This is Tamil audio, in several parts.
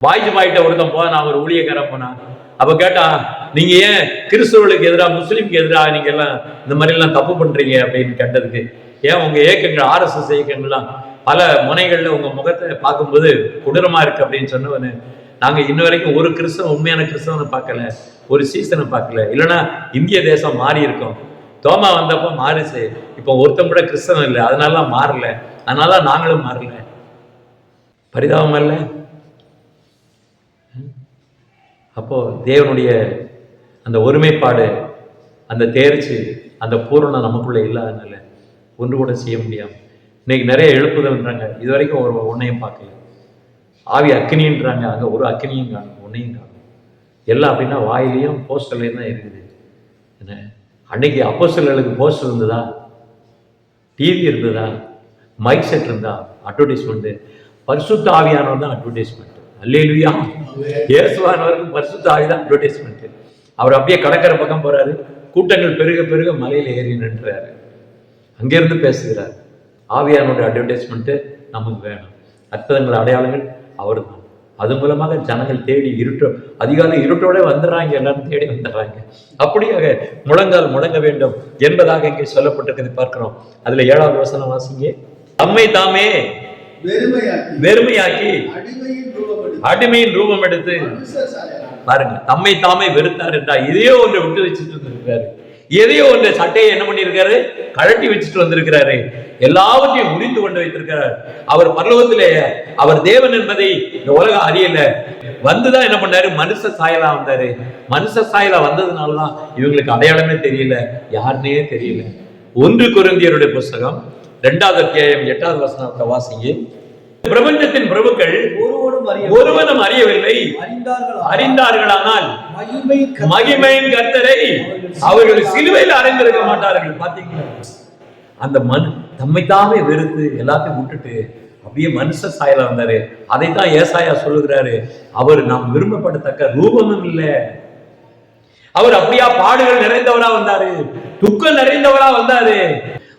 வாய்ஜபாயிட்ட ஒருத்தன் போனா, ஒரு ஊழியக்காரன் போனா, அப்ப கேட்டா, நீங்க ஏன் கிறிஸ்தவர்களுக்கு எதிராக முஸ்லீமுக்கு எதிராக நீங்க எல்லாம் இந்த மாதிரி எல்லாம் தப்பு பண்றீங்க அப்படின்னு கேட்டதுக்கு, ஏன் உங்க இயக்கங்கள் RSS இயக்கங்கள்லாம் பல முனைகள்ல உங்க முகத்தை பார்க்கும்போது கொடூரமா இருக்கு அப்படின்னு சொன்னவனு, நாங்க இன்ன வரைக்கும் ஒரு கிறிஸ்தவன் உண்மையான கிறிஸ்தவனை பார்க்கல, ஒரு சீசனை பார்க்கல, இல்லைன்னா இந்திய தேசம் மாறி இருக்கும். தோமா வந்தப்போ மாறுச்சு, இப்போ ஒருத்தன் கூட கிறிஸ்தவன் இல்லை, அதனால மாறல, அதனால நாங்களும் மாறல. பரிதாபம் அல்ல? அப்போ தேவனுடைய அந்த ஒருமைப்பாடு, அந்த தேர்ச்சி, அந்த பூரணம் நமக்குள்ள இல்லாதனால ஒன்று கூட செய்ய முடியாம இன்னைக்கு நிறைய எழுப்புதல்ன்றாங்க, இது வரைக்கும் ஒரு ஒன்னையும் பார்க்கல. ஆவி அக்கினின்றாங்க, அங்க ஒரு அக்கினியும் காணும், ஒன்னையும் காணும். எல்லாம் அப்படின்னா வாயிலையும் போஸ்டர்லையும் தான் இருக்குது. என்ன அன்னைக்கு அப்போஸ்தலர்களுக்கு போஸ்டர் இருந்ததா, டிவி இருந்ததா, மைக் செட் இருந்தா? அட்வர்டைஸ்மெண்ட். பரிசுத்த ஆவியானவர் தான் அட்வர்டைஸ்மெண்ட். அல்லேலூயா. இயேசுவானவருக்கு பரிசுத்த ஆவி தான் அட்வர்டைஸ்மெண்ட். அவர் அப்படியே கடற்கரை பக்கம் போறாரு, கூட்டங்கள் பெருக பெருக மலையில ஏறி நின்றாரு, அங்கிருந்து பேசுகிறார். ஆவியானோட அட்வர்டைஸ்மெண்ட் நமக்கு வேணும். அற்புதங்கள் அடையாளங்கள் அவர் தான். அது மூலமாக ஜனங்கள் தேடி அதிகாலை இருட்டோட வந்துடுறாங்க, எல்லாரும் தேடி வந்துடுறாங்க. அப்படியாக முழங்கால் முழங்க வேண்டும் என்பதாக இங்கே சொல்லப்பட்டிருக்கிறது பார்க்கிறோம். அதுல 7வது வசனம் வாசிங்க. தம்மை தாமே வெறுமையாக்கி அடிமையின் ரூபம் எடுத்து, பாருங்க, தம்மை தாமே வெறுத்தார் என்றா எதையோ ஒன்றை விட்டு வச்சுட்டு வந்திருக்காரு, எதையோ ஒன்றை சட்டையை என்ன பண்ணியிருக்காரு, கழட்டி வச்சுட்டு வந்திருக்கிறாரு, எல்லாவற்றையும் முறிந்து கொண்டு வைத்திருக்கிறார். அவர் பரலோகத்திலே அவர் தேவன் என்பதை இந்த உலகம் அறியல, வந்துதான் என்ன பண்ணாரு, மனுஷ சாயலா வந்தாரு. மனுஷ சாயலா வந்ததுனாலதான் இவங்களுக்கு அடையாளமே தெரியல, யாருன்னே தெரியல. 1 கொரிந்தியருடைய புஸ்தகம் 2வது அத்தியாயம் 8வது வசனத்தை வாசிங்க. பிரபஞ்சத்தின் பிரபுக்கள் ஒருவனும் அறியவில்லை, அறிந்தார்களானால் மகிமையின் கர்த்தரை அவர்கள் சிலுவையில் அறிந்திருக்க மாட்டார்கள். பாத்தீங்களா, அந்த தம்மைத்தாமே வெறுத்து எல்லாத்தையும் விட்டுட்டு அப்படியே மனுஷ சாயலா வந்தாரு. அதைத்தான் ஏசாயா சொல்லுகிறாரு, அவர் நாம் விரும்பப்படத்தக்க ரூபமும் இல்லை. அவர் அப்படியா பாடுகள் நிறைந்தவரா வந்தாரு, துக்கம் நிறைந்தவரா வந்தாரு.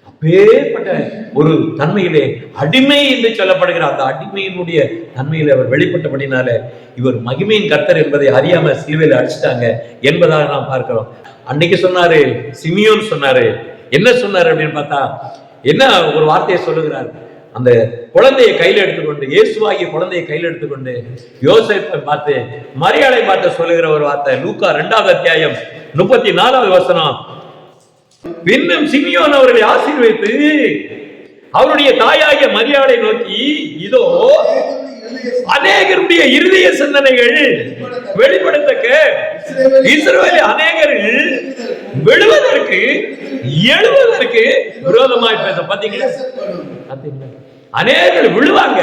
அப்பேற்பட்ட ஒரு தன்மையிலே அடிமை என்று சொல்லப்படுகிற அந்த அடிமையினுடைய தன்மையில அவர் வெளிப்பட்டபடினால இவர் மகிமையின் கர்த்தர் என்பதை அறியாம சிலுவையில அடிச்சுட்டாங்க என்பதாக நாம் பார்க்கிறோம். அன்னைக்கு சொன்னாரு, சிமியோன் சொன்னாரு, என்ன சொன்னாரு அப்படின்னு பார்த்தா, என்ன ஒரு வார்த்தையை சொல்லுகிறார், அந்த குழந்தையை கையில் எடுத்துக்கொண்டு, இயேசுவாகிய குழந்தையை கையில் எடுத்துக்கொண்டு யோசேப்பை பார்த்து, மரியாதை பார்த்து சொல்லுகிற ஒரு வார்த்தை. லூக்கா 2வது அத்தியாயம் 34வது வசனம். பின்னும் சிமியோன் அவர்களை ஆசீர்வதித்து அவருடைய தாயாகிய மரியாதை நோக்கி, இதோ அநேகருடைய இருதய சிந்தனைகள் வெளிப்படத்தக்க இஸ்ரவேலில் அநேகர்கள் விழுவதற்கு எழுவதற்கு விரோதமாய் பேச. பாத்தீங்களா, அநேகர் விழுவாங்க,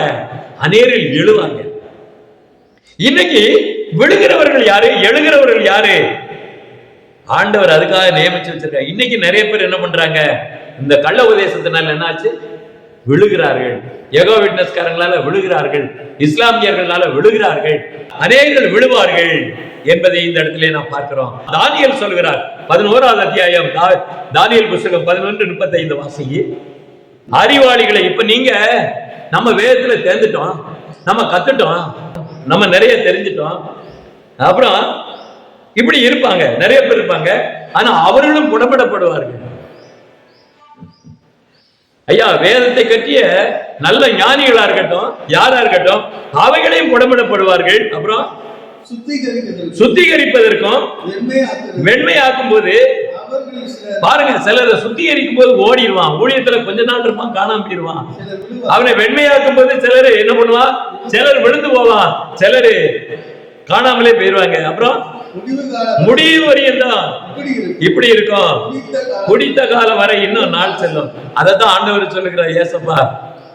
அநேகர் எழுவாங்க. இன்னைக்கு விழுகிறவர்கள் யாரு, எழுகிறவர்கள் யாரு? ஆண்டவர் அதுக்காக நியமிச்சு வச்சிருக்காரு. இன்னைக்கு நிறைய பேர் என்ன பண்றாங்க, இந்த கள்ள உபதேசத்தினால என்னாச்சு, விழுகிறார்கள். யெகோவா விட்னஸ்காரங்களால விழுகிறார்கள், இஸ்லாமியர்களால விழுகிறார்கள், அநேகர்கள் விழுவார்கள் என்பதை இந்த இடத்துல நாம் பார்க்கிறோம். தானியேல் சொல்கிறார், 11வது அத்தியாயம் தானியேல் புத்தகம் 11:35 வாசிங்க. அறிவாளிகளை, இப்ப நீங்க நம்ம வேதத்துல தேர்ந்துட்டோம், நம்ம கத்துட்டோம், நம்ம நிறைய தெரிஞ்சிட்டோம், அப்புறம் இப்படி இருப்பாங்க, நிறைய பேர் இருப்பாங்க, ஆனா அவர்களும் புடப்படப்படுவார்கள். ஐயா, வேதத்தை கட்டிய நல்ல ஞானிகளா இருக்கட்டும், யாரா இருக்கட்டும், அவைகளையும் புடப்படப்படுவார்கள். அப்புறம் சுத்திகரிப்பதற்கும் வெண்மையாக்கும் போது பாருங்க, சிலரை சுத்திகரிக்கும் போது ஓடிடுவான், ஊழியத்துல கொஞ்ச நாள் இருப்பான், காணாம போயிடுவான். அவனை வெண்மையாக்கும் போது சிலர் என்ன பண்ணுவான், சிலர் விழுந்து போவான், சிலரு காணாமலே போயிடுவாங்க. அப்புறம் முடிவு வரையும் தான் இப்படி இருக்கும், குடித்த காலம் வரை இன்னும் நாள் செல்லும். அதைத்தான் ஆண்டவர் சொல்லுகிறார். ஏசப்பா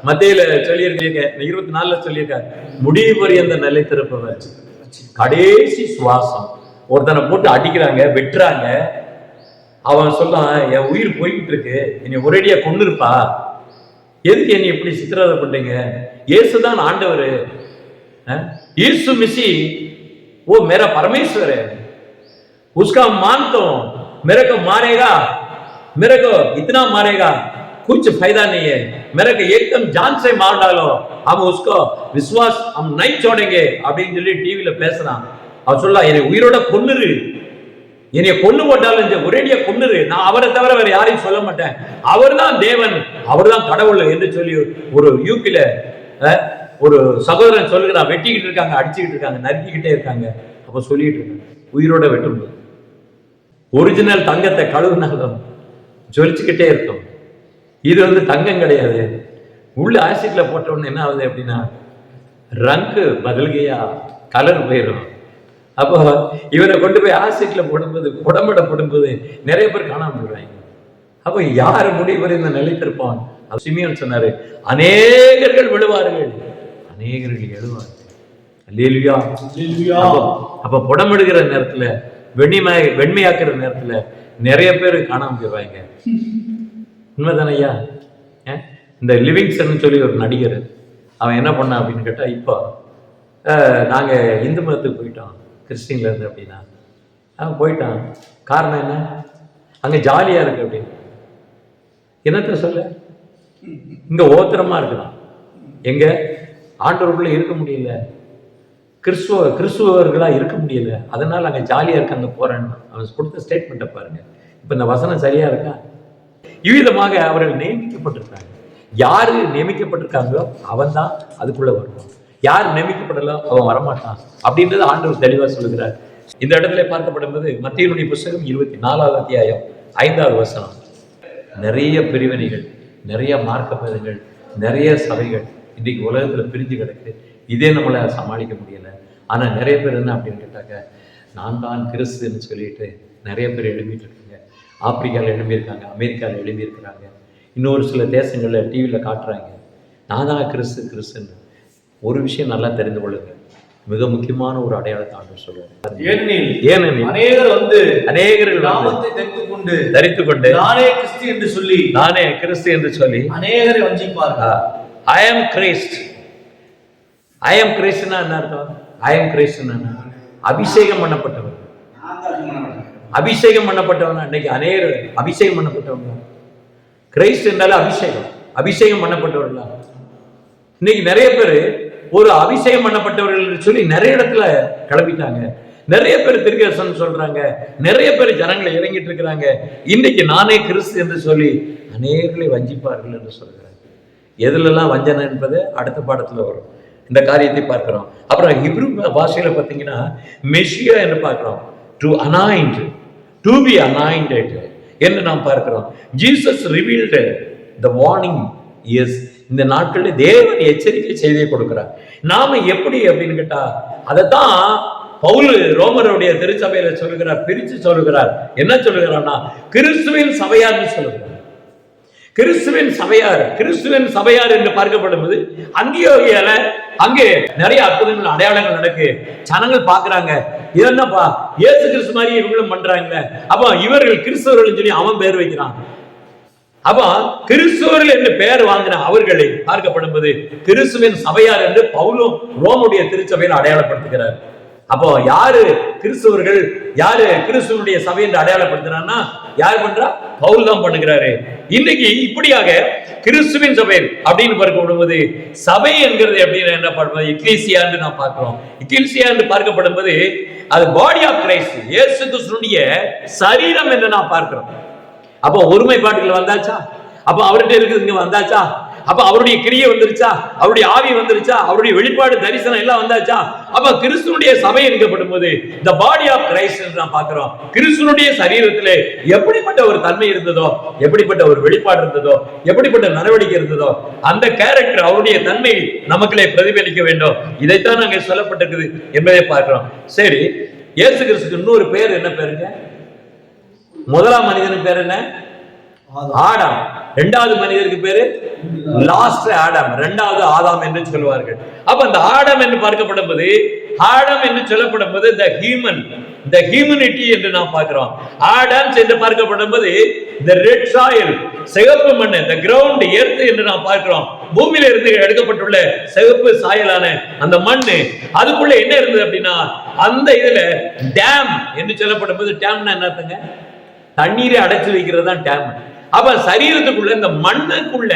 மத்தியில சொல்லியிருக்கீங்க, 24 சொல்லியிருக்காரு, முடிவு வரையும் அந்த நிலைத்திருப்பவர். கடைசி சுவாசம். ஒருத்தனை போட்டு அடிக்கிறாங்க, வெட்டுறாங்க, அவன் சொல்றான், என் உயிர் போய்கிட்டு இருக்கு, என்னை ஒரேடியா கொண்டு இருப்பா, எதுக்கு என்னை இப்படி சித்திரவதை பண்றீங்க? இயேசுதான் ஆண்டவர், यीशु मसीह वो मेरा परमेश्वर है, उसका मान तो मेरे को मारेगा, मेरे को इतना मारेगा, कुछ फायदा नहीं है, मेरे को एकदम जान से मार डालो, हम उसको विश्वास हम नहीं छोड़ेंगे அப்படின்னு சொல்லி டிவில பேசுறான். அவன் சொல்ல, என்னை உயிரோட கொன்னுரு, என்னைய கொன்னு போட்டாலும் ஒரேடியா கொன்னுரு, நான் அவரை தவிர வேற யாரையும் சொல்ல மாட்டேன், அவர் தான் தேவன், அவர் தான் கடவுள் என்று சொல்லி ஒரு யூபில ஒரு சகோதரன் சொல்லுகிறான். வெட்டிக்கிட்டு இருக்காங்க, அடிச்சுக்கிட்டு இருக்காங்க, நறுக்கிக்கிட்டே இருக்காங்க. அப்ப சொல்லிட்டு இருக்காங்க, உயிரோட வெட்டும்போது ஒரிஜினல் தங்கத்தை கழுவுனாலும் ஜொலிச்சுக்கிட்டே இருக்கும். இது தங்கம் கிடையாது. உள்ள ஆசிட்ல போட்ட உடனே என்ன ஆகுது அப்படின்னா, ரங்கு பதில்கையா கலர் போயிடும். அப்போ இவரை கொண்டு போய் ஆசிட்ல போடும்போது, உடம்பட போடும்போது நிறைய பேர் காணாம போடுறாங்க. அப்போ யார் முடிவு இந்த நிலைத்திருப்பான்? சிமியோன் சொன்னாரு, அநேகர்கள் விழுவார்கள், அநேகர்கள் எழுவார்கள். அல்லேலூயா. அப்ப புடமெடுக்கிற நேரத்துல, வெண்மையாக்குற நேரத்துல நிறைய பேர் காணாம போயிடுவாங்க. உண்மைதானே ஐயா? இந்த லிவிங்ஸ்டன் சொல்லி ஒரு நடிகர், அவன் என்ன பண்ணான் அப்படின்னு கேட்டா, இப்போ நாங்க இந்து மதத்துக்கு போயிட்டோம் கிறிஸ்டின்ல இருந்து அப்படின்னா, அவன் போயிட்டான். காரணம் என்ன? அங்க ஜாலியா இருக்கு அப்படின்னு. என்னத்த சொல்ல, இங்க ஓத்திரமா இருக்கலாம், எங்க ஆண்டவருக்குள்ள இருக்க முடியல, கிறிஸ்துவர்களா இருக்க முடியல, அதனால அங்க ஜாலியா இருக்கு, அங்க போறேன்னு அவன் கொடுத்த ஸ்டேட்மெண்ட்டை பாருங்க. இப்ப இந்த வசனம் சரியா இருக்கா? இவ்விதமாக அவர்கள் நியமிக்கப்பட்டிருக்காங்க. யாரு நியமிக்கப்பட்டிருக்காங்களோ அவன் தான் அதுக்குள்ள வருவான், யார் நியமிக்கப்படலோ அவன் வரமாட்டான் அப்படின்றது ஆண்டவர் தெளிவா சொல்லுகிறார். இந்த இடத்துல பார்க்கப்படும்போது மத்தேயுவின் புத்தகம் 24வது அத்தியாயம் 5வது வசனம். நிறைய பிரிவினைகள், நிறைய மார்க்க பேதங்கள், நிறைய சபைகள் இன்னைக்கு உலகத்துல பிரிஞ்சு கிடக்கு. இதே நம்மளை சமாளிக்க முடியல. ஆனா நிறைய பேர் என்ன அப்படின்னு கேட்டாக்க, நான் தான் கிறிஸ்துன்னு சொல்லிட்டு நிறைய பேர் எழுப்பிட்டு இருக்காங்க. ஆப்பிரிக்காவில் எழுப்பியிருக்காங்க, அமெரிக்காவில் எழுப்பியிருக்கிறாங்க, இன்னொரு சில தேசங்களில் டிவியில் காட்டுறாங்க, நான் தான் கிறிஸ்துன்னு. ஒரு விஷயம் நல்லா தெரிந்து கொள்ளுங்க, மிக முக்கியமான ஒரு அடையாளத்தை ஆண்டவர் சொல்றார். ஏனெனில் அநேகர்கள் தரித்துக் கொண்டு நானே கிறிஸ்து என்று சொல்லி அநேகரை வஞ்சிப்பார்கள். ஐ ஆம் கிறிஸ்ட். ஐ ஆம் கிறிஸ்ட்னா என்ன அர்த்தம்? ஐ ஆம் கிறிஸ்ட்னா அபிஷேகம் பண்ணப்பட்டவர். அபிஷேகம் பண்ணப்பட்டவன். இன்னைக்கு அநேகர் அபிஷேகம் பண்ணப்பட்டவங்க. கிறிஸ்ட் என்றாலே அபிஷேகம், அபிஷேகம் பண்ணப்பட்டவர்களா. இன்னைக்கு நிறைய பேர் ஒரு அபிஷேகம் பண்ணப்பட்டவர்கள் சொல்லி நிறைய இடத்துல கிளம்பிட்டாங்க. நிறைய பேர் திருக்கதர்சனம் சொல்றாங்க, நிறைய பேர் ஜனங்களை இறங்கிட்டு இருக்கிறாங்க. இன்னைக்கு நானே கிறிஸ்து என்று சொல்லி அநேகர்களை வஞ்சிப்பார்கள் என்று சொல்கிறாங்க. எதுலெல்லாம் வஞ்சனை என்பது அடுத்த பாடத்துல வரும். இந்த காரியத்தை பார்க்கிறோம். அப்புறம் ஹிப்ரு பாஷையில பார்த்தீங்கன்னா மெஷியா என்று பார்க்கிறோம். To anoint, to be anointed என்று நாம் பார்க்கிறோம். Jesus revealed the warning. Yes, இந்த நாட்களில் தேவன் எச்சரிக்கை செய்தியை கொடுக்கிறார். நாம எப்படி அப்படின்னு கேட்டா, அதைத்தான் பவுல் ரோமருடைய திருச்சபையில சொல்லுகிறார், பிரிச்சு சொல்லுகிறார். என்ன சொல்லுகிறார்னா, கிறிஸ்துவின் சபையார்னு சொல்லுகிறார். கிறிஸ்துவின் சபையார், கிறிஸ்துவின் சபையார் என்று பார்க்கப்படும்போது அந்தியோகியால அங்கே நிறைய அற்புதங்கள் அடையாளங்கள் நடக்கு. ஜனங்கள் பாக்குறாங்க, இது என்னப்பா இயேசு கிறிஸ்து மாதிரி இவங்களும் பண்றாங்க, அப்ப இவர்கள் கிறிஸ்தவர்கள் சொல்லி அவன் பேர் வைக்கிறான். அப்ப கிறிஸ்தவர்கள் என்று பெயர் வாங்கின அவர்களை பார்க்கப்படும்போது கிறிஸ்துவின் சபையார் என்று பவுலும் ரோமுடைய திருச்சபையில் அடையாளப்படுத்துகிறார். அப்போ யாரு கிறிஸ்தவர்கள், யாரு கிறிஸ்துவனுடைய சபை என்று அடையாளப்படுத்துறான்னா யார் பண்றா? பவுல் தான் பண்ணுகிறாரு. இன்னைக்கு இப்படியாக கிறிஸ்துவின் சபை அப்படின்னு பார்க்கப்படும்போது, சபை என்கிறது அப்படின்னு என்ன பண்ணுவது, எக்லீசியா என்று நாம் பார்க்கிறோம். எக்லீசியா என்று பார்க்கப்படும்போது அது பாடி ஆஃப் கிரைஸ்ட், இயேசு கிறிஸ்துவினுடைய சரீரம் என்று நாம் பார்க்கிறோம். அப்போ ஒருமைப்பாட்டுகள் வந்தாச்சா? அப்ப அவர்கிட்ட இருக்குது இங்க வந்தாச்சா? அப்ப அவருடைய கிரியை வந்துருச்சா? அவருடைய ஆவி வந்துருச்சா? அவருடைய வெளிப்பாடு தரிசனம் எல்லாம் வந்தாச்சா? அப்ப கிறிஸ்துவனுடைய சபை என்கப்படும் போது the body of Christ என்று நாம் பார்க்கிறோம். கிறிஸ்துவனுடைய சரீரத்திலே எப்படிப்பட்ட ஒரு தன்மை இருந்ததோ, எப்படிப்பட்ட ஒரு வெளிப்பாடு இருந்ததோ, எப்படிப்பட்ட நடவடிக்கை இருந்ததோ, அந்த கேரக்டர், அவருடைய தன்மை நமக்குள்ளே பிரதிபலிக்க வேண்டும். இதைத்தான் அங்கே சொல்லப்பட்டிருக்குது என்பதை பார்க்கிறோம். சரி, இயேசு கிறிஸ்துக்கு இன்னொரு பேர் என்ன பேருங்க? முதலாம் மனிதனுக்கு பேர் என்ன? ஆடாம். இரண்டாவது மனிதருக்கு பேரு லாஸ்ட் ஆடம், இரண்டாவது ஆதாம் என்று சொல்வார்கள். அப்ப அந்த ஆடம் என்று பார்க்கப்படும் போது, ஆடம் என்று சொல்லப்படும் போது the humanity என்று நாம் பார்க்கிறோம். ஆடம்ஸ் என்று பார்க்கப்படும் போது the red soil, சிவப்பு மண், the ground, earth என்று நாம் பார்க்கிறோம். பூமியில இருந்து எடுக்கப்பட்டுள்ள சிவப்பு சாயலான அந்த மண்ணு, அதுக்குள்ள என்ன இருந்தது அப்படின்னா, அந்த இதுல டேம் என்று சொல்லப்படும் போது, டேம்னா என்ன அர்த்தங்க? தண்ணீரை அடைச்சு வைக்கிறது தான் டேம். அப்ப சரீரத்துக்குள்ள இந்த மண்ணுக்குள்ள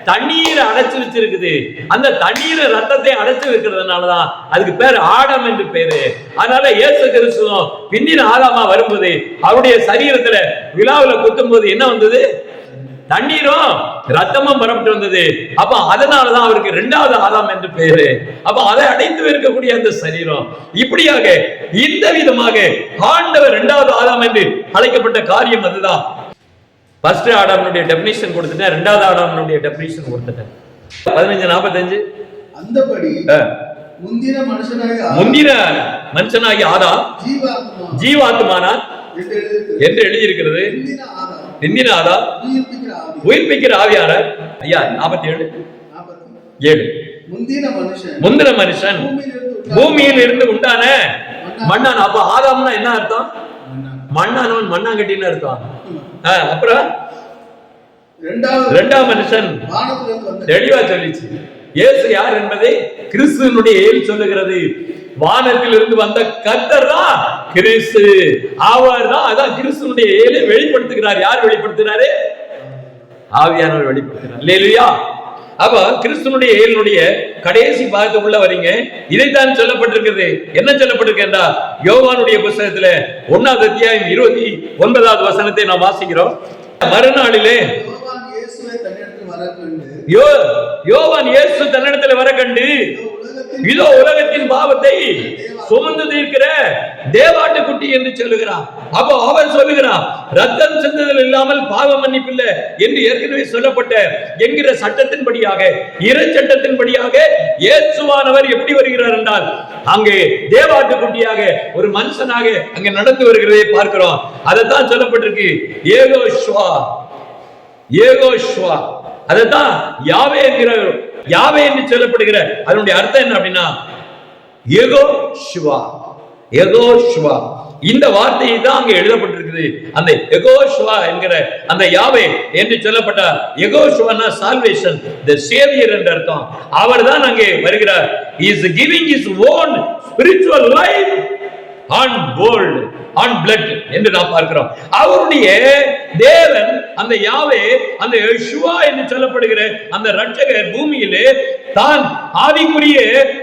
தண்ணீரை அடைச்சு வச்சிருக்குது. அந்த தண்ணீரை ரத்தத்தை அடைச்சு வைக்கிறதுனாலதான் அதுக்கு பேர் ஆடம் என்று பேரு. அதனால இயேசு கிறிஸ்துவும் பிந்தின ஆதாமா வரும்போது அவருடைய சரீரத்துல விழாவில் குத்தும் போது என்ன வந்தது? தண்ணீரும் ரத்தமும் பரப்பட்டு வந்தது. அப்ப அதனாலதான் அவருக்கு 2வது ஆதாம் என்று பேரு. அப்ப அதை அடைத்து இருக்கக்கூடிய அந்த சரீரம் இப்படியாக இந்த விதமாக ஆண்டவர் 2வது ஆதாம் என்று அழைக்கப்பட்ட காரியம் அதுதான். ஃபர்ஸ்ட் ஆடாமனுடைய டெபினிஷன் கொடுத்துட்டேன், 2வது ஆடாமனுடைய டெபினிஷன் கொடுத்துட்டேன். 15:45 அந்தபடி முந்தின மனுஷனாகி ஆதாம் ஜீவாத்மானா என்று எழுதியிருக்கிறது. பிந்தின ஆதாம் உயிர்ப்பிக்கிற ஆவியானவர். ஐயா 47 முந்தின மனுஷன் பூமியில் இருந்து உண்டான மண்ணான். அப்ப ஆதாம்னா என்ன அர்த்தம்? மண்ணானவன், மண்ணாங்கட்டின்னு அர்த்தம். அப்புறம் 2வது மனுஷன் தெளிவா சொல்லிச்சு. இயேசு யார் என்பதை கிறிஸ்துவினுடைய ஏல் சொல்லுகிறது. வானத்தில் இருந்து வந்த கர்த்தர் தான் கிறிஸ்து. அவர் தான் அதான் கிறிஸ்துவினுடைய ஏலை வெளிப்படுத்துகிறார். யார் வெளிப்படுத்துகிறாரு? ஆவியானவர் வெளிப்படுத்துகிறார். அல்லேலூயா. அப்ப கிறிஸ்துவனுடைய ஏலினுடைய கடைசி பாகத்துக்குள்ள வரீங்க. இதைத்தான் சொல்லப்பட்டிருக்கிறது. என்ன சொல்லப்பட்டிருக்கா? யோவானுடைய புத்தகத்துல 1வது அத்தியாயம் 29வது வசனத்தை நாம் வாசிக்கிறோம். மறுநாளிலே யோவான் இயேசு தன்னிடத்தில் வர கண்டு, இதோ உலகத்தின் பாவத்தை சுமந்து தீர்க்கிற தேவாட்டுக்குட்டி என்று சொல்லுகிறார். அப்போ அவர் சொல்லுகிறார், ரத்தம் சிந்துதல் இல்லாமல் பாவ மன்னிப்பில்லை என்று ஏற்கனவே சொல்லப்பட்ட என்கிற சட்டத்தின்படியாக, இறை சட்டத்தின்படியாக இயேசுவானவர் எப்படி வருகிறார் என்றால், அங்கே தேவாட்டுக்குட்டியாக ஒரு மனுஷனாக அங்கே நடந்து வருகிறதை பார்க்கிறோம். அதைத்தான் சொல்லப்பட்டிருக்கு, ஏகோஷ்வா ஏகோஷ்வா. அதைத்தான் யாவே என்கிற, யாவே என்று சொல்லப்படுகிற அதனுடைய அர்த்தம் என்ன அப்படின்னா ஏகோ சிவா, ஏகோ சிவா. இந்த வார்த்தையை தான் அங்கே எழுதப்பட்டிருக்குது. அந்த எகோஷ்வா என்கிற அந்த யாவே என்று சொல்லப்பட்ட எகோஷ்வானா சால்வேஷன், தி சேவியர் என்ற அர்த்தம். அவர் தான் அங்கே வருகிறார். He is giving his own spiritual life on gold, on blood என்று நாம் பார்க்கிறோம். அவருடைய தேவன் அந்த யாவே, அந்த யெகோவா என்று சொல்லப்படுகிற அந்த இரட்சகர் பூமியிலே தான் ஆவிக்குரிய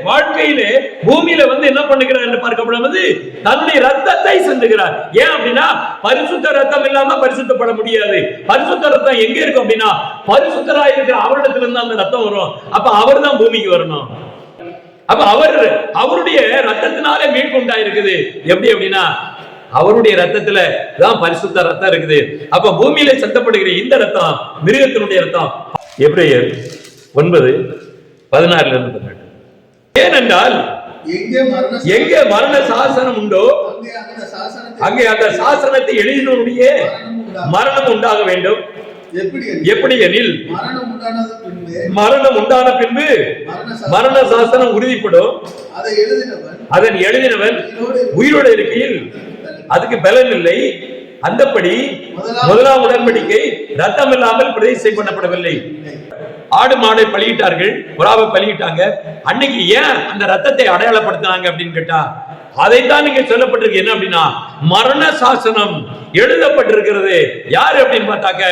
வாழ்க்கையிலே பூமியில வந்து என்ன பண்ணுகிறார் என்று பார்க்கப்படுவது, தன்னுடைய ரத்தத்தை சிந்துகிறார். ஏன் அப்படின்னா பரிசுத்த ரத்தம் இல்லாம பரிசுத்தப்பட முடியாது. பரிசுத்த ரத்தம் எங்க இருக்கும் அப்படின்னா பரிசுத்தராய் இருக்கிற அவரிடத்துல இருந்து அந்த ரத்தம் வரும். அப்ப அவர் தான் பூமிக்கு வரணும். அப்ப அவருடைய ரத்தத்தினாலே மீட்பு உண்டாயிருக்குது. எப்படி அப்படின்னா அவருடைய ரத்தத்துல தான் பரிசுத்த ரத்தம் இருக்குது. அப்ப பூமியில சத்தப்படுகிற இந்த ரத்தம் மிருகத்தினுடைய ரத்தம். எபிரேயர் 9:16 ஏனென்றால் எங்கே மரண சாசனம் உண்டோ அங்கே அந்த சாசனத்தை எழுதினுடைய மரணம் உண்டாக வேண்டும். எப்படி எனில் மரணம் உண்டான பின்பு மரண சாசனம் உறுதிப்படும். அதன் எழுதினவன் உயிரோடு இருக்கையில் அதுக்கு பலன் இல்லை. அந்தபடி முதலாம் உடன்படிக்கை ரத்தம் இல்லாமல் பிரதிஷ்டை பண்ணப்படவில்லை. ஆடு மாடை பலியிட்டார்கள், புறாவை பலியிட்டாங்க. அன்னைக்கு ஏன் அந்த ரத்தத்தை அடையாளப்படுத்தினாங்க அப்படின்னு கேட்டா, அதைத்தான் நீங்க சொல்லப்பட்டிருக்கு. என்ன அப்படின்னா மரண சாசனம் எழுதப்பட்டிருக்கிறது. யாரு அப்படின்னு பார்த்தாக்க,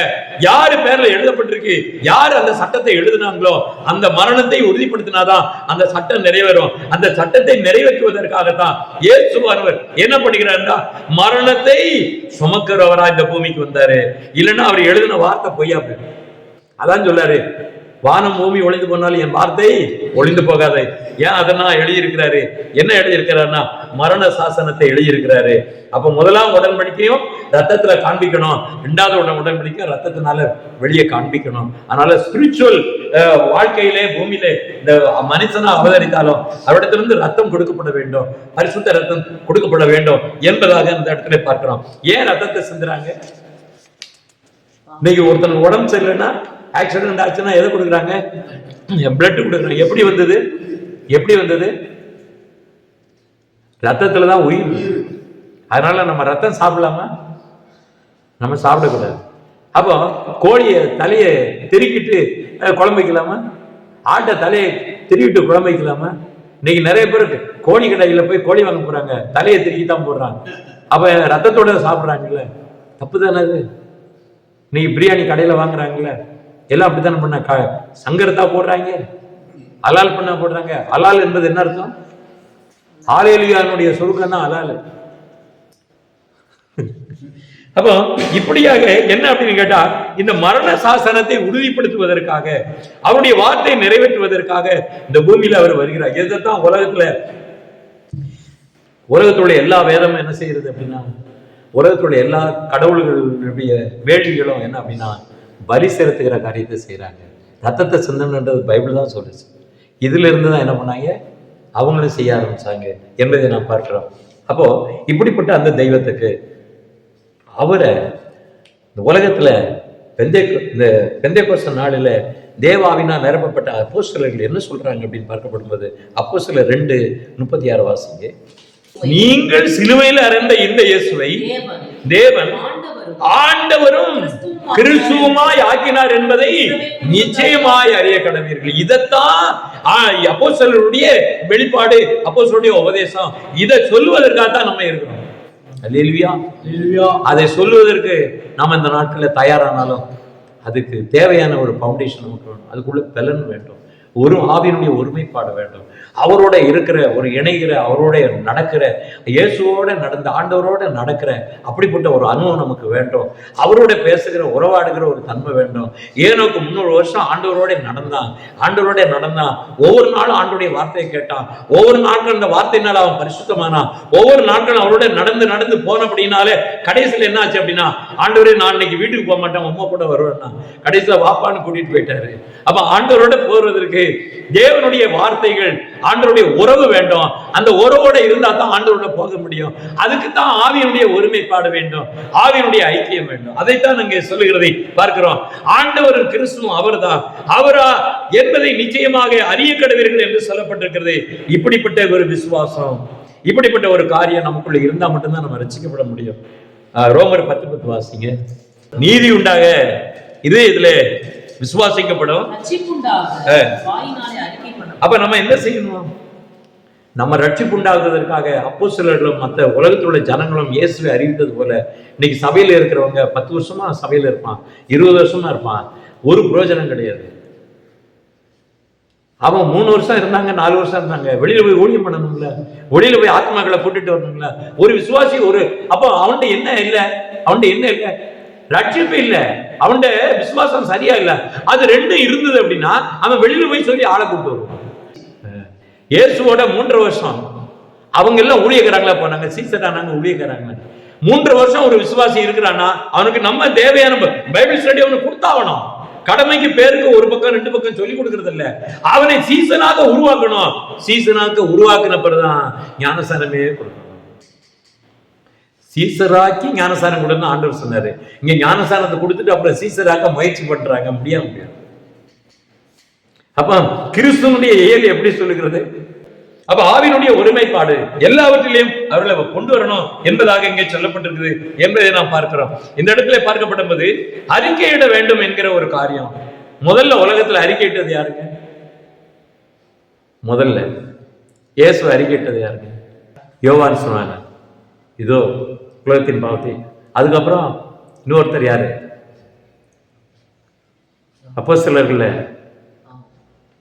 யாரு பேர்ல எழுதப்பட்டிருக்கு, யாரு அந்த சட்டத்தை எழுதினாங்களோ அந்த மரணத்தை உறுதிப்படுத்தினாதான் அந்த சட்டம் நிறைவேறும். அந்த சட்டத்தை நிறைவேற்றுவதற்காகத்தான் இயேசுவானவர் என்ன பண்ணுகிறார்னா மரணத்தை சுமக்கிறவரா இந்த பூமிக்கு வந்தாரு. இல்லைன்னா அவர் எழுதின வார்த்தை பொய்யா போயிடும். அதான் சொல்லாரு, வானம் பூமி ஒளிந்து போனாலும் என் வார்த்தை ஒளிந்து போகாது. ஏன் அதெல்லாம் எழுதியிருக்கிறாரு? என்ன எழுதியிருக்கிறாருன்னா மரண சாசனத்தை எழுதியிருக்கிறாரு. அப்ப முதலாம் உடன்படிக்கையும் ரத்தத்துல காண்பிக்கணும், 2வது உடன்படிக்கையும் ரத்தத்தினால வெளியே காண்பிக்கணும். அதனால ஸ்பிரிச்சுவல் வாழ்க்கையிலே பூமியிலே இந்த மனுஷனா அவதரித்தாலும் அவரிடத்திலிருந்து ரத்தம் கொடுக்கப்பட வேண்டும், பரிசுத்த ரத்தம் கொடுக்கப்பட வேண்டும் என்பதாக இந்த இடத்துல பார்க்கிறோம். ஏன் ரத்தத்தை சிந்துறாங்க? இன்னைக்கு ஒருத்தன் உடம்பு சரியில்லைன்னா, ஆக்சிடென்ட் ஆச்சுன்னா எதை கொடுக்குறாங்க? பிளட் கொடுக்குறாங்க. எப்படி வந்தது? எப்படி வந்தது? ரத்தத்துல தான் உயிர். அதனால நம்ம ரத்தம் சாப்பிடலாமா? நம்ம சாப்பிடக்கூடாது. அப்போ கோழிய தலையை திருக்கிட்டு குழம்பு வைக்கலாமா? ஆட்டை தலையை திருக்கிட்டு குழம்பு வைக்கலாமா? இன்னைக்கு நிறைய பேர் கோழி கடையில போய் கோழி வாங்க போறாங்க, தலையை திருக்கி தான் போடுறாங்க. அப்ப ரத்தத்தோட சாப்பிடுறாங்கல்ல, தப்பு தானே அது? இன்னைக்கு பிரியாணி கடையில வாங்குறாங்கல்ல, எல்லாம் அப்படித்தானே பண்ண சங்கரத்தா போடுறாங்க, அலால் பண்ண போடுறாங்க. அலால் என்பது என்ன அர்த்தம்? ஹல்லேலூயானுடைய சுருக்கம் தான் அலால். அப்போ இப்படியாக என்ன அப்படின்னு கேட்டா, இந்த மரண சாசனத்தை உறுதிப்படுத்துவதற்காக, அவருடைய வார்த்தையை நிறைவேற்றுவதற்காக இந்த பூமியில அவர் வருகிறார். இதைத்தான் உலகத்துடைய எல்லா வேதமும் என்ன செய்யறது அப்படின்னா, உலகத்துடைய எல்லா கடவுள்களுடைய வேள்விகளும் என்ன அப்படின்னா பலி செலுத்துகிற காரியத்தை செய்யறாங்க. ரத்தத்தை சிந்தனைன்றது பைபிள் தான் சொல்லுச்சு. இதுல இருந்து தான் என்ன பண்ணாங்க, அவங்களும் செய்ய ஆரம்பிச்சாங்க என்பதை நான் பார்க்கிறோம். அப்போ இப்படிப்பட்ட அந்த தெய்வத்துக்கு அவரை இந்த உலகத்துல இந்த பெந்தேகோஸ்து நாளில் தேவாவினால் நிரப்பப்பட்ட அப்போஸ்தலர்கள் என்ன சொல்றாங்க அப்படின்னு பார்க்கப்படும்போது, அப்போஸ்தலர் 2:36 வாசிங்க. நீங்கள் சிலுவையில் அறைந்த இந்த இயேசுவை தேவன் ஆண்டவரும் கிறிஸ்துவுமாய் ஆக்கினார் என்பதை நிச்சயமாய் அறிய கடவீர்கள். இதைத்தான் அப்போஸ்தலருடைய வெளிப்பாடு, அப்போஸ்தலருடைய உபதேசம். இதை சொல்லுவதற்காகத்தான் நம்ம இருக்கிறோம். அல்லேலூயா. அதை சொல்லுவதற்கு நாம இந்த நாட்களில் தயாரானாலும் அதுக்கு தேவையான ஒரு பவுண்டேஷன் நமக்கு வேணும். அதுக்குள்ள பலன் வேண்டும், ஒரு ஆவியினுடைய ஒருமைப்பாடு வேண்டும், அவரோட இருக்கிற ஒரு இணைகிற, அவரோட நடக்கிற, இயேசுவோட நடந்த ஆண்டவரோட நடக்கிற அப்படிப்பட்ட ஒரு அனுபவம் நமக்கு வேண்டும். அவரோட பேசுகிற, உறவாடுகிற ஒரு தன்மை வேண்டும். ஏனோக்கு 300 வருஷம் ஆண்டவரோட நடந்தான். ஒவ்வொரு நாளும் ஆண்டோடைய வார்த்தையை கேட்டான். ஒவ்வொரு நாட்கள் அந்த வார்த்தையினால அவன் பரிசுத்தமானான். ஒவ்வொரு நாட்களும் அவரோட நடந்து போன அப்படின்னாலே கடைசியில் என்ன ஆச்சு அப்படின்னா, ஆண்டவரே நான் இன்னைக்கு வீட்டுக்கு போக மாட்டேன், அம்மா கூட வருவேன்னா கடைசியில் வாப்பான்னு கூட்டிட்டு போயிட்டாரு. அப்ப ஆண்டவரோட போறதற்கு தேவனுடைய வார்த்தைகள், ஆண்டவருடைய உறவு வேண்டும். அந்த உறவோட இருந்தா தான் ஆண்டவரோட போக முடியும். அதுக்கு தான் ஆவியினுடைய ஒருமைப்பாடு வேண்டும், ஆவியினுடைய ஐக்கியம் வேண்டும். அதைத்தான் நாங்க சொல்லுகிறதை பார்க்கிறோம். ஆண்டவர் கிறிஸ்துவும் அவர்தான், அவரா என்பதை நிச்சயமாக அறிய கடவீர்கள் என்று சொல்லப்பட்டிருக்கிறது. இப்படிப்பட்ட ஒரு விசுவாசம், இப்படிப்பட்ட ஒரு காரியம் நமக்குள்ள இருந்தா மட்டும்தான் நம்ம ரட்சிக்கப்பட முடியும். ரோமர் 10:10 வாசிங்க. நீதி உண்டாக இதுல விசுவாசிக்கப்படும். அப்ப நம்ம என்ன செய்யணும்? நம்ம ரட்சிப்பு உண்டாகுவதற்காக அப்போஸ்தலர்களும் மற்ற உலகத்தில் உள்ள ஜனங்களும் இயேசுவை அறிவித்தது போல இன்னைக்கு சபையில இருக்கிறவங்க 10 வருஷமா சபையில இருப்பான், 20 வருஷமா இருப்பான், ஒரு பிரயோஜனம் கிடையாது. அவன் 3 வருஷம் இருந்தாங்க, 4 வருஷம் இருந்தாங்க. வெளியில போய் ஊழியம் பண்ணணும்ல, வெளியில போய் ஆத்மாக்களை கூட்டிட்டு வரணும்ல. ஒரு விசுவாசி அப்போ அவன்கிட்ட என்ன இல்லை? ரட்சிப்பு இல்ல, அவன் விசுவாசம் சரியா இல்ல. அது ரெண்டும் இருந்தது அப்படின்னா அவன் வெளியில போய் சொல்லி ஆளை கூப்பிட்டு வருவான். இயேசுவோட 3 வருஷம் அவங்க எல்லாம் ஊழியக்காரங்களா போனாங்க, சீசரானாங்க, ஊழியக்காரங்க. 3 வருஷம் ஒரு விசுவாசி இருக்கிறான்னா அவனுக்கு நம்ம தேவையான பைபிள் ஸ்டடி அவனுக்கு கொடுத்தாகணும். கடமைக்கு பேருக்கு ஒரு பக்கம் 2 பக்கம் சொல்லி கொடுக்கறது இல்ல, அவனை சீசனாக உருவாக்கணும். சீசனாக உருவாக்குன பிறகுதான் ஞானசாரமே கொடுக்கணும். சீசராக்கி ஞானசாரம் கொடுன்னு ஆண்டவர் சொன்னாரு. இங்க ஞானசாரத்தை கொடுத்துட்டு அப்புறம் சீசராக்க முயற்சி பண்றாங்க, முடியாது. அப்ப கிறிஸ்துவனுடைய இயல் எப்படி சொல்லுகிறது? அப்ப ஆவியினுடைய ஒருமைப்பாடு எல்லாவற்றிலையும் அவர்களை கொண்டு வரணும் என்பதாக இங்கே சொல்லப்பட்டிருக்குது என்பதை நாம் பார்க்கிறோம். இந்த இடத்துல பார்க்கப்பட்டபோது அறிக்கையிட வேண்டும் என்கிற ஒரு காரியம். முதல்ல உலகத்துல அறிக்கையிட்டது யாருங்க? முதல்ல இயேசு அறிக்கையிட்டது யாருங்க? யோவான் சொன்னாங்க, இதோ உலகத்தின் பாவத்தை. அதுக்கப்புறம் இன்னொருத்தர் யாரு?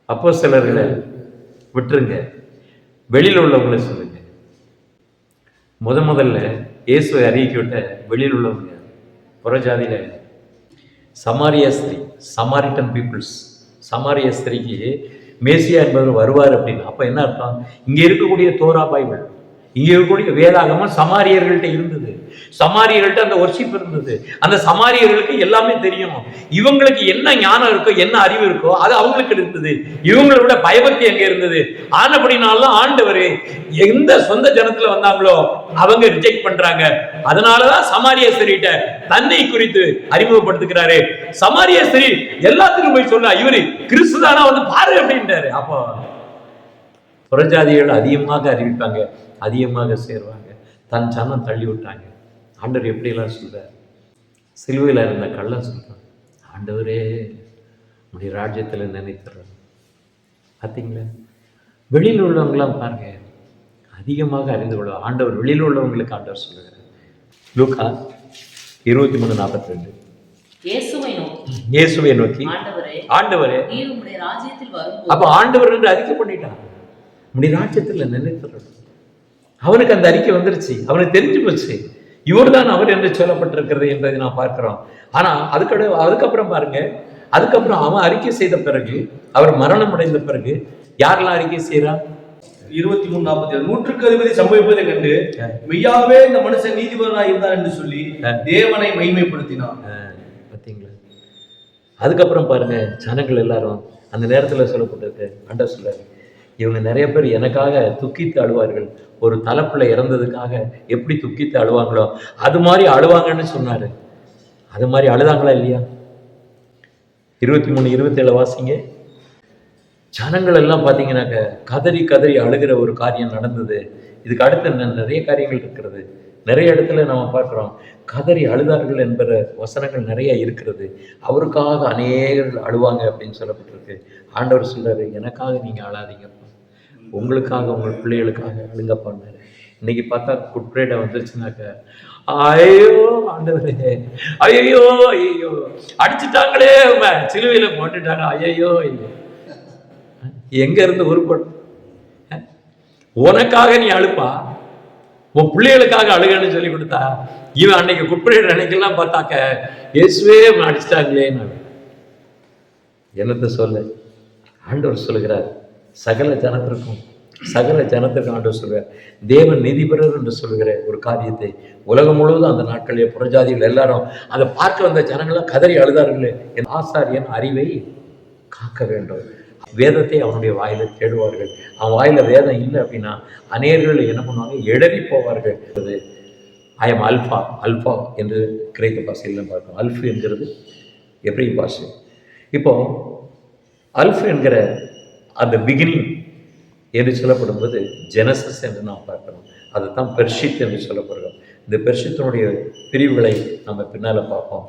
அப்போஸ்தலர்களை விட்டுருங்க, வெளியில் உள்ளவங்களை சொல்லுங்க. முதல்ல இயேசுவை அறிவிக்கிவிட்ட வெளியில் உள்ளவங்க புறஜாதியில சமாரிய ஸ்திரீ, சமாரிட்டன் பீப்புள்ஸ். சமாரிய ஸ்திரீக்கு மேசியா என்பவர் வருவார் அப்படின்னு. அப்ப என்ன அர்த்தம்? இங்க இருக்கக்கூடிய தோரா பைபிள், இங்க இருக்கக்கூடிய வேதாகமம் சமாரியர்கள்ட்ட இருந்தது. சமாரியர்கள்ட்ட அந்த வொர்ஷிப் இருந்தது. அந்த சமாரியர்களுக்கு எல்லாமே தெரியும். இவங்களுக்கு என்ன ஞானம் இருக்கோ, என்ன அறிவு இருக்கோ அது அவங்களுக்கு இருந்தது. இவங்களை விட பயபக்தி எங்க இருந்தது. ஆனபடினால்தான் ஆண்டவர் எந்த சொந்த ஜனத்துல வந்தாங்களோ அவங்க ரிஜெக்ட் பண்றாங்க. அதனாலதான் சமாரிய ஸ்திரீட்ட தன்னை குறித்து அறிமுகப்படுத்துகிறாரு. சமாரிய ஸ்திரீ எல்லாத்துக்கும் போய் சொல்ல, இவரு கிறிஸ்துதானா வந்து பாரு அப்படின்றாரு. அப்போ புறஜாதிகள் அதிகமாக அறிவிப்பாங்க, அதிகமாக சேருவாங்க. தன் சனம் தள்ளி விட்டாங்க. ஆண்டவர் எப்படியெல்லாம் சொல்றார்? சிலுவையில் இருந்த கள்ளன் சொல்றான், ஆண்டவரே உடைய ராஜ்யத்தில் நினைத்துறாரு. பார்த்தீங்களா? வெளியில் உள்ளவங்களாம் பாருங்க, அதிகமாக அறிந்து கொள்ள ஆண்டவர் வெளியில் உள்ளவங்களுக்கு ஆண்டவர் சொல்லுகிறார். லூக்கா 23:42 இயேசுவை நோக்கி, ஆண்டவரே நீர் உம்முடைய ராஜ்யத்தில் வரும்போது. அப்ப ஆண்டவர் என்று அறிக்கை பண்ணிட்டான். உம்முடைய ராஜ்யத்துல நினைத்துறோம். அவனுக்கு அந்த அறிக்கை வந்துருச்சு, அவனுக்கு தெரிஞ்சு போச்சு இவர்தான் அவர் என்று சொல்லப்பட்டிருக்கிறது என்பதை நான் பார்க்கிறோம். ஆனா அதுக்கப்புறம் பாருங்க, அதுக்கப்புறம் அவன் அறிக்கை செய்த பிறகு, அவர் மரணம் அடைந்த பிறகு யாரெல்லாம் அறிக்கை செய்யறான்? 23:47 நூற்றுக்கு அதிபதி சம்பவிப்பதை கண்டு மெய்யாவே இந்த மனுஷன் நீதிபதியாக இருந்தார் என்று சொல்லி தேவனை மகிமைப்படுத்தினான். பார்த்தீங்களா? அதுக்கப்புறம் பாருங்க, ஜனங்கள் எல்லாரும் அந்த நேரத்துல சொல்லப்பட்டிருக்கு, ஆண்டவர் சொல்றாரு, இவங்க நிறைய பேர் எனக்காக துக்கித்து அழுவார்கள். ஒரு தலைப்புல இறந்ததுக்காக எப்படி துக்கித்து அழுவாங்களோ அது மாதிரி அழுவாங்கன்னு சொன்னாரு. அது மாதிரி அழுதாங்களா இல்லையா? 23:27 வாசிங்க. ஜனங்கள் எல்லாம் பார்த்தீங்கன்னாக்க கதறி கதறி அழுகிற ஒரு காரியம் நடந்தது. இதுக்கு அடுத்து நிறைய காரியங்கள் இருக்கிறது. நிறைய இடத்துல நம்ம பார்க்குறோம், கதறி அழுதார்கள் என்கிற வசனங்கள் நிறைய இருக்கிறது. அவருக்காக அநேகர்கள் அழுவாங்க அப்படின்னு சொல்லப்பட்டிருக்கு. ஆண்டவர் சொல்றாரு, எனக்காக நீங்க அழாதீங்கப்பா, உங்களுக்காக உங்கள் பிள்ளைகளுக்காக அழுங்கப்பான்னாரு. இன்னைக்கு பார்த்தா குட்பிரேடை வந்துருச்சுனாக்க, ஐயோ ஆண்டவரே, ஐயோ ஐயோ அடிச்சுட்டாங்களே, சிலுவையில போட்டுட்டாங்க, ஐயோ ஐயோ. எங்க இருந்து உருப்படும்? உனக்காக நீ அழுப்பா, உன் பிள்ளைகளுக்காக அழுகன்னு சொல்லி கொடுத்தா, இவன் அன்னைக்கு குட்பிரேட் அன்னைக்கெல்லாம் பார்த்தாக்க இயேசுவே அடிச்சிட்டாங்களே. என்னத்தை சொல்ல? ஆண்டவர் சொல்லுகிறார், சகல ஜனத்திற்கும் ஆண்டவர் சொல்கிறார், தேவன் நீதிபரர் என்று சொல்கிற ஒரு காரியத்தை உலகம் முழுவதும் அந்த நாட்களிலே புறஜாதிகள் எல்லாரும் அதை பார்க்க வந்த ஜனங்களாம் கதறி அழுதார்களே. என் ஆசாரியன் அறிவை காக்க வேண்டும். வேதத்தை அவனுடைய வாயில தேடுவார்கள். அவன் வாயில வேதம் இல்லை அப்படின்னா அநேகர்கள் என்ன பண்ணுவாங்க, இடறி போவார்கள். ஐ எம் அல்பா என்று கிரேக்க பாஷையில் பார்க்கணும். அல்ஃபு என்கிறது எப்ரேய பாஷை. இப்போ அல்ஃபு என்கிற அந்த பிகினிங் என்று சொல்லப்படும்போது ஜெனசிஸ் என்று நாம் பார்க்கிறோம். அதுதான் பெர்ஷித் என்று சொல்லப்படுகிறோம். இந்த பெர்ஷித்தினுடைய பிரிவுகளை நம்ம பின்னால் பார்ப்போம்.